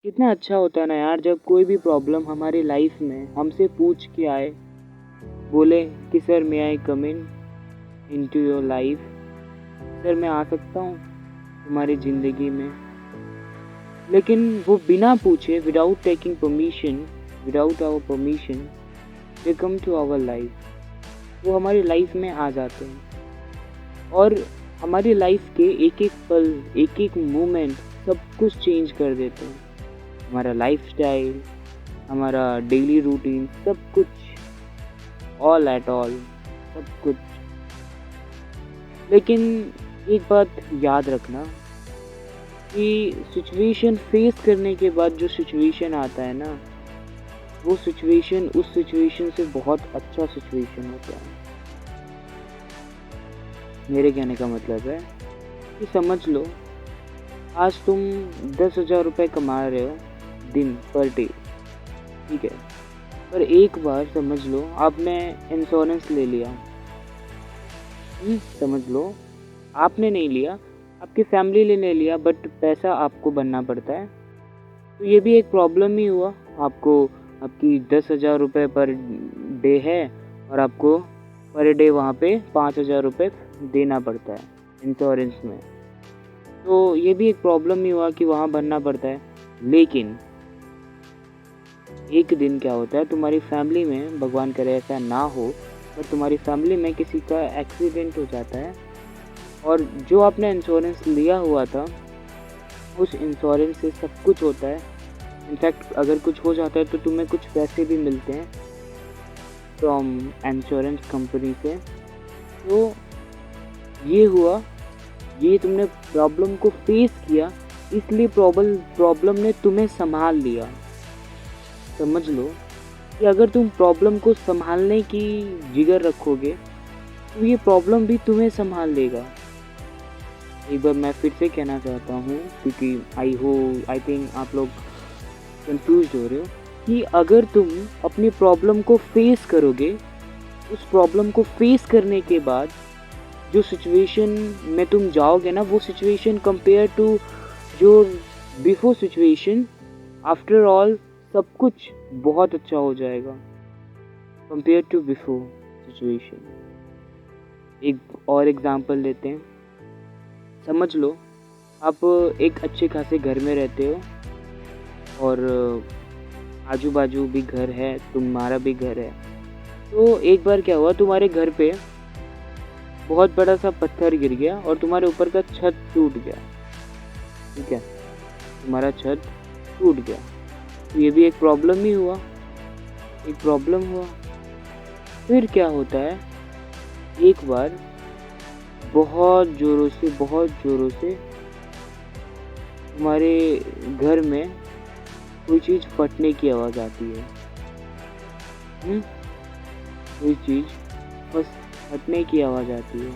कितना अच्छा होता है ना यार, जब कोई भी प्रॉब्लम हमारी लाइफ में हमसे पूछ के आए, बोले कि sir may I come in into your life. Sir मैं आ सकता हूँ तुम्हारी ज़िंदगी में। लेकिन वो बिना पूछे, without taking permission, without our permission, they come to our life. वो हमारी लाइफ में आ जाते हैं और हमारी लाइफ के एक एक पल, एक एक मोमेंट सब कुछ चेंज कर देते हैं। हमारा लाइफस्टाइल, हमारा डेली रूटीन, सब कुछ, ऑल एट ऑल, सब कुछ। लेकिन एक बात याद रखना कि सिचुएशन फेस करने के बाद जो सिचुएशन आता है ना, वो सिचुएशन उस सिचुएशन से बहुत अच्छा सिचुएशन होता है। मेरे कहने का मतलब है कि समझ लो, आज तुम 10,000 रुपये कमा रहे हो दिन पर डे, ठीक है। पर एक बार समझ लो आपने इंश्योरेंस ले लिया। समझ लो आपने नहीं लिया, आपकी फैमिली ने लिया, बट पैसा आपको बनना पड़ता है। तो ये भी एक प्रॉब्लम ही हुआ। आपको आपकी 10,000 रुपये पर डे है और आपको पर डे वहाँ पे 5,000 रुपये देना पड़ता है इंश्योरेंस में। तो ये भी एक प्रॉब्लम ही हुआ कि वहाँ भरना पड़ता है। लेकिन एक दिन क्या होता है, तुम्हारी फैमिली में, भगवान करे ऐसा ना हो, पर तुम्हारी फैमिली में किसी का एक्सीडेंट हो जाता है और जो आपने इंश्योरेंस लिया हुआ था, उस इंश्योरेंस से सब कुछ होता है। इनफैक्ट अगर कुछ हो जाता है तो तुम्हें कुछ पैसे भी मिलते हैं फ्रॉम इंश्योरेंस कंपनी से। तो ये हुआ, ये तुमने प्रॉब्लम को फेस किया, इसलिए प्रॉब्लम ने तुम्हें संभाल लिया। समझ लो कि अगर तुम प्रॉब्लम को संभालने की जिगर रखोगे तो ये प्रॉब्लम भी तुम्हें संभाल लेगा। एक बार मैं फिर से कहना चाहता हूँ, क्योंकि आई थिंक आप लोग कंफ्यूज हो रहे हो, कि अगर तुम अपनी प्रॉब्लम को फेस करोगे, उस प्रॉब्लम को फेस करने के बाद जो सिचुएशन में तुम जाओगे ना, वो situation compare to your before situation, after all सब कुछ बहुत अच्छा हो जाएगा कंपेयर टू बिफोर सिचुएशन। एक और एग्जांपल लेते हैं। समझ लो आप एक अच्छे खासे घर में रहते हो और आजू बाजू भी घर है, तुम्हारा भी घर है। तो एक बार क्या हुआ, तुम्हारे घर पे बहुत बड़ा सा पत्थर गिर गया और तुम्हारे ऊपर का छत टूट गया, ठीक है। तुम्हारा छत टूट गया, तो ये भी एक प्रॉब्लम ही हुआ, एक प्रॉब्लम हुआ। फिर क्या होता है, एक बार बहुत ज़ोरों से तुम्हारे घर में कोई चीज़ फटने की आवाज़ आती है। कोई चीज़ फटने की आवाज़ आती है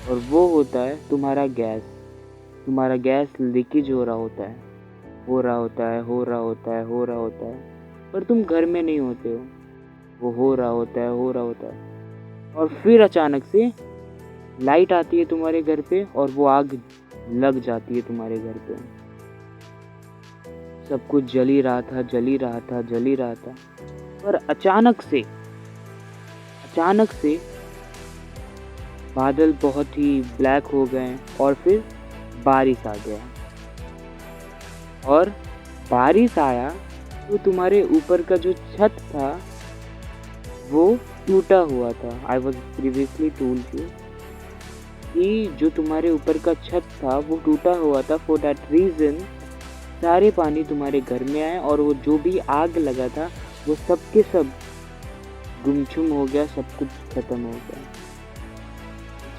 और वो होता है तुम्हारा गैस। तुम्हारा गैस लीकेज हो रहा होता है, पर तुम घर में नहीं होते हो। वो हो रहा होता है और फिर अचानक से लाइट आती है तुम्हारे घर पे और वो आग लग जाती है तुम्हारे घर पे। सब कुछ जल ही रहा था, पर अचानक से बादल बहुत ही ब्लैक हो गए और फिर बारिश आ गया। और बारिश आया तो तुम्हारे ऊपर का जो छत था वो टूटा हुआ था। I was previously told you कि जो तुम्हारे ऊपर का छत था वो टूटा हुआ था। फॉर दैट रीज़न सारे पानी तुम्हारे घर में आए और वो जो भी आग लगा था वो सब के सब गुमसुम हो गया, सब कुछ ख़त्म हो गया।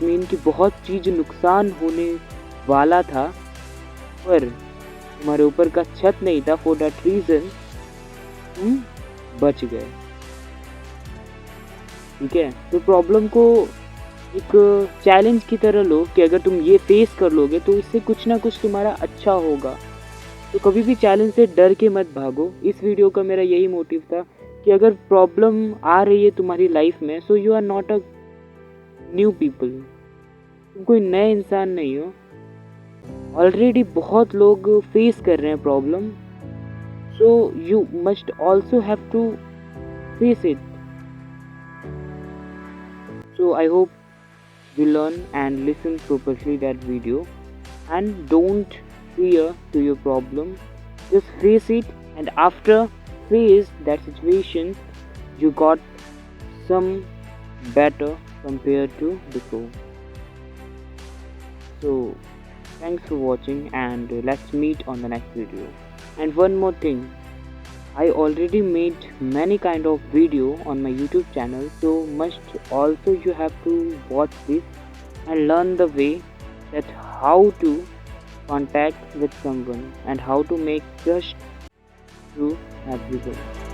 मीन कि बहुत चीज़ नुकसान होने वाला था, पर तुम्हारे ऊपर का छत नहीं था। फॉर दैट रीज़न तुम बच गए, ठीक है। तो प्रॉब्लम को एक चैलेंज की तरह लो कि अगर तुम ये फेस कर लोगे तो इससे कुछ ना कुछ तुम्हारा अच्छा होगा। तो कभी भी चैलेंज से डर के मत भागो। इस वीडियो का मेरा यही मोटिव था कि अगर प्रॉब्लम आ रही है तुम्हारी लाइफ में, so you are not a new people, तुम कोई नए इंसान नहीं हो। ऑलरेडी बहुत लोग फेस कर रहे हैं problem, So you must also have to face it. So I hope you learn and listen properly that video, and don't fear to your problem. Just face it, and after face that situation, you got some better compared to before. So thanks for watching, and let's meet on the next video. And one more thing, I already made many kind of video on my YouTube channel, so must also you have to watch this and learn the way that how to contact with someone and how to make trust to everyone.